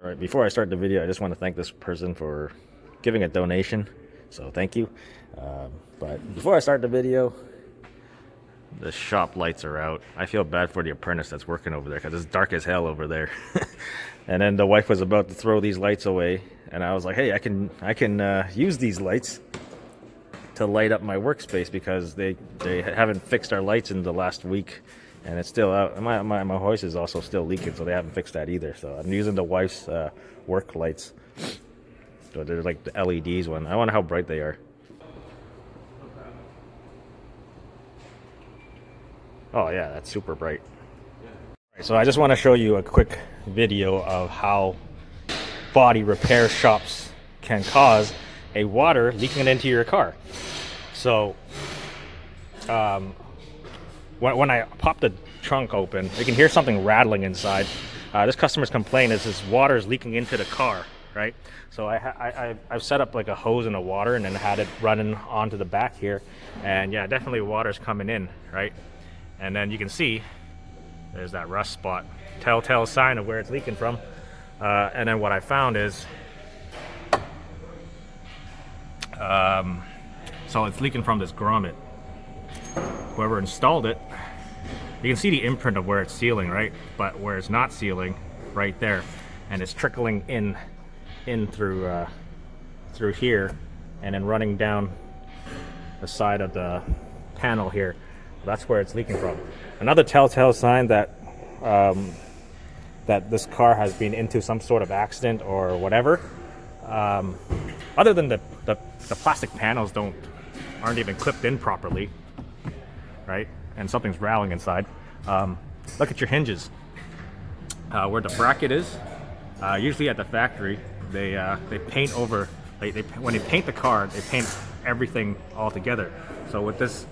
All right, before I start the video, I just want to thank this person for giving a donation. So thank you. But before I start the video, the shop lights are out. I feel bad for the apprentice that's working over there because it's dark as hell over there. And then the wife was about to throw these lights away, and I was like, "Hey, I can use these lights to light up my workspace because they haven't fixed our lights in the last week, and it's still out. My hoist is also still leaking, so they haven't fixed that either. So I'm using the wife's work lights. So they're like the LEDs one. I wonder how bright they are. Oh yeah, that's super bright. So I just want to show you a quick video of how body repair shops can cause a water leaking into your car. So when I pop the trunk open, you can hear something rattling inside. This customer's complaint is this water is leaking into the car, right? So I've set up like a hose and a water and then had it running onto the back here, and yeah, definitely water's coming in, right? And then you can see there's that rust spot, telltale sign of where it's leaking from. And then what I found is, so it's leaking from this grommet. Whoever installed it, you can see the imprint of where it's sealing, right? But where it's not sealing, right there, and it's trickling in through here, and then running down the side of the panel here. That's where it's leaking from. Another telltale sign that that this car has been into some sort of accident or whatever. Other than the plastic panels aren't even clipped in properly, right? And something's rattling inside. Look at your hinges. Where the bracket is, usually at the factory, they paint over. When they paint the car, they paint everything all together. So with this,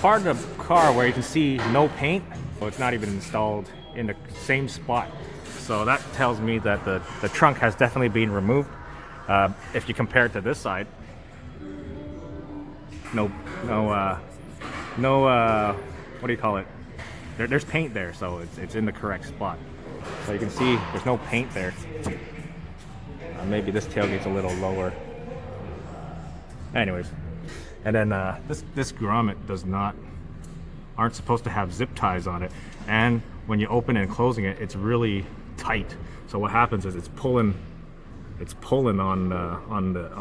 part of the car where you can see no paint, so it's not even installed in the same spot. So that tells me that the trunk has definitely been removed. If you compare it to this side, no, what do you call it? There's paint there, so it's in the correct spot. So you can see there's no paint there. Maybe this tailgate's a little lower. Anyways. And then this grommet aren't supposed to have zip ties on it, and when you open it and closing it, it's really tight. So what happens is it's pulling on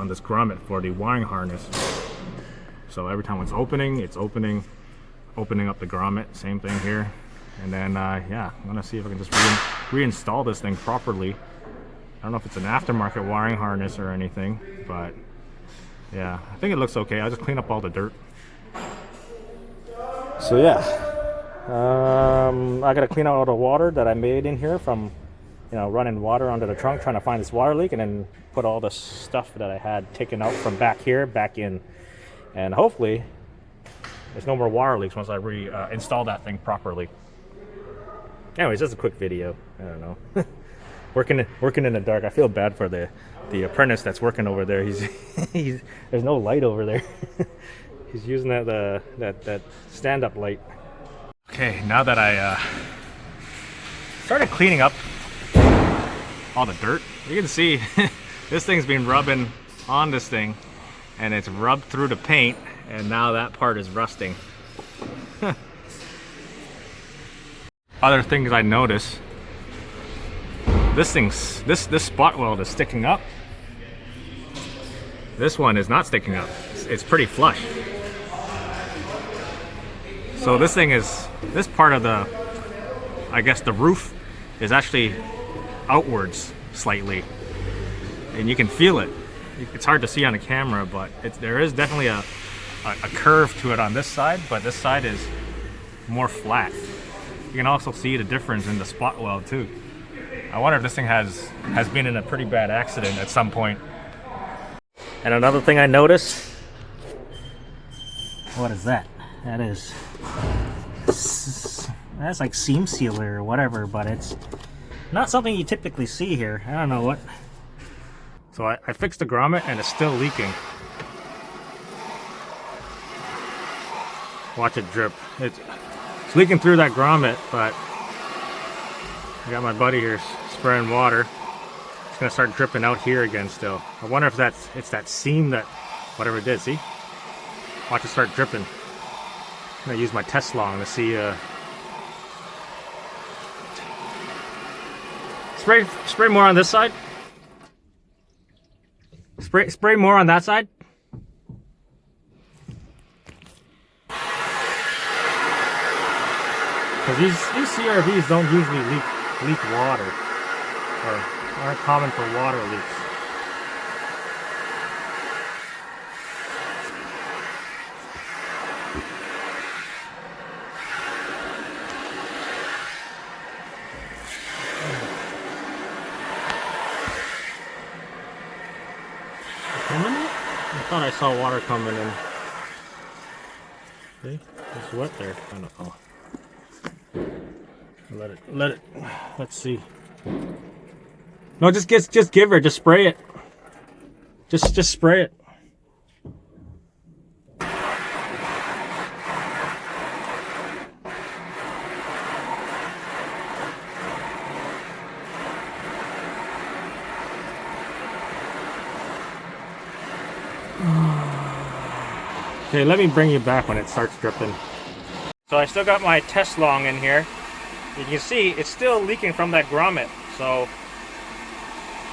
this grommet for the wiring harness. So every time it's opening up the grommet. Same thing here. And then yeah, I'm gonna see if I can just reinstall this thing properly. I don't know if it's an aftermarket wiring harness or anything, but yeah, I think it looks okay. I'll just clean up all the dirt. So yeah, I gotta clean out all the water that I made in here from, running water under the trunk, trying to find this water leak, and then put all the stuff that I had taken out from back here back in, and hopefully there's no more water leaks once I install that thing properly. Anyways, just a quick video. I don't know. working in the dark. I feel bad for the apprentice that's working over there. There's no light over there. He's using that stand-up light. Okay, now that I started cleaning up all the dirt, you can see this thing's been rubbing on this thing, and it's rubbed through the paint, and now that part is rusting. Other things I noticed, this spot weld is sticking up. This one is not sticking up. It's pretty flush. So this part of I guess the roof is actually outwards slightly, and you can feel it. It's hard to see on the camera, but there is definitely a curve to it on this side, but this side is more flat. You can also see the difference in the spot weld too. I wonder if this thing has been in a pretty bad accident at some point. And another thing I noticed, what is that? That's like seam sealer or whatever, but it's not something you typically see here. I don't know what. So I fixed the grommet and it's still leaking. Watch it drip. It's leaking through that grommet, but I got my buddy here spraying water. It's gonna start dripping out here again still. I wonder if it's that seam that, whatever it did, see? Watch it start dripping. I'm gonna use my test long to see, spray more on this side. Spray more on that side. Because these CRVs don't usually leak water, or aren't common for water leaks. I thought I saw water coming in. See? It's wet there. I don't know. Let's see. No, just give her, just spray it. Just spray it. Okay, let me bring you back when it starts dripping. So I still got my test long in here. You can see it's still leaking from that grommet. So,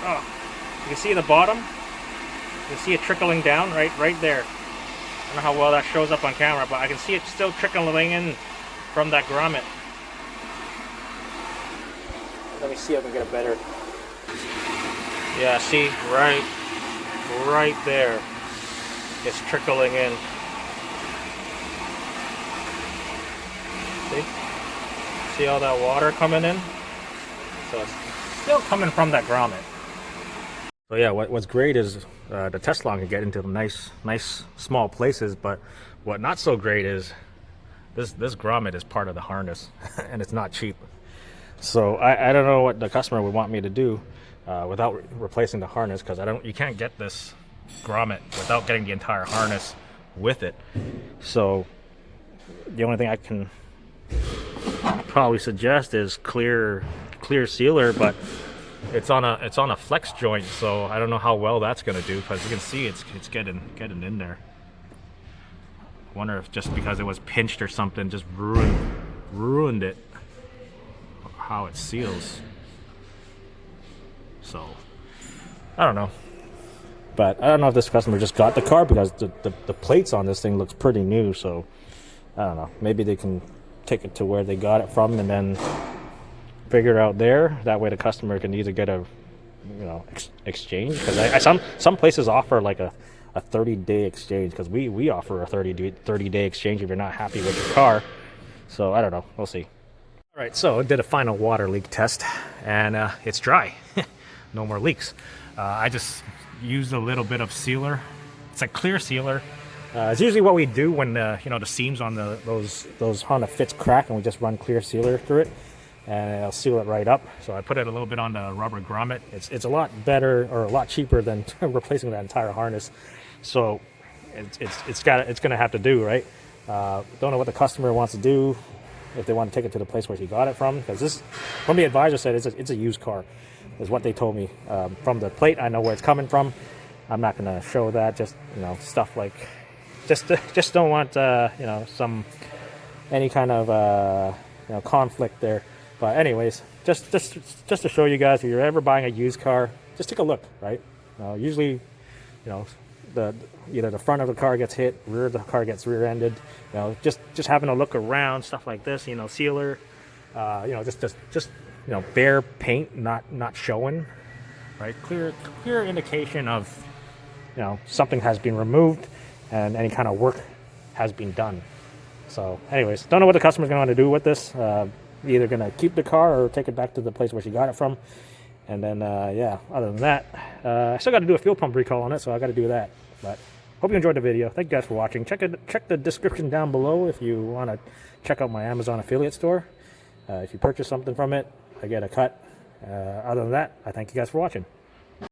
you can see the bottom. You can see it trickling down right there. I don't know how well that shows up on camera, but I can see it still trickling in from that grommet. Let me see if I can get a better. Yeah, see, right there. It's trickling in. See all that water coming in? So it's still coming from that grommet. So yeah, what's great is the test long can get into nice small places, but what not so great is this grommet is part of the harness and it's not cheap. So I don't know what the customer would want me to do without replacing the harness, because you can't get this grommet without getting the entire harness with it. So the only thing I can probably suggest is clear sealer, but it's on a flex joint, so I don't know how well that's going to do, because you can see it's getting in there. I wonder if just because it was pinched or something just ruined it, how it seals. So I don't know, but I don't know if this customer just got the car, because the plates on this thing looks pretty new. So I don't know, maybe they can take it to where they got it from and then figure it out there. That way the customer can either get a exchange, because some places offer like a 30-day exchange, because we offer a 30-day exchange if you're not happy with your car. So I don't know, we'll see. All right, so I did a final water leak test, and it's dry. No more leaks. I just used a little bit of sealer. It's a clear sealer. It's usually what we do when the seams on those Honda Fits crack, and we just run clear sealer through it, and it'll seal it right up. So I put it a little bit on the rubber grommet. It's a lot better, or a lot cheaper than replacing that entire harness. So it's gonna have to do, right? Don't know what the customer wants to do, if they want to take it to the place where she got it from, because this, from the advisor said, it's a used car, is what they told me. From the plate, I know where it's coming from. I'm not gonna show that. Just stuff like. Just don't want any kind of conflict there. But anyways, just to show you guys, if you're ever buying a used car, just take a look, right? Usually, either the front of the car gets hit, rear of the car gets rear-ended. Just having a look around, stuff like this. Sealer, just bare paint, not showing, right? Clear indication of something has been removed and any kind of work has been done. So anyways, don't know what the customer's going to do with this. Either going to keep the car or take it back to the place where she got it from. And then, other than that, I still got to do a fuel pump recall on it, so I got to do that. But hope you enjoyed the video. Thank you guys for watching. Check the description down below if you want to check out my Amazon affiliate store. If you purchase something from it, I get a cut. Other than that, I thank you guys for watching.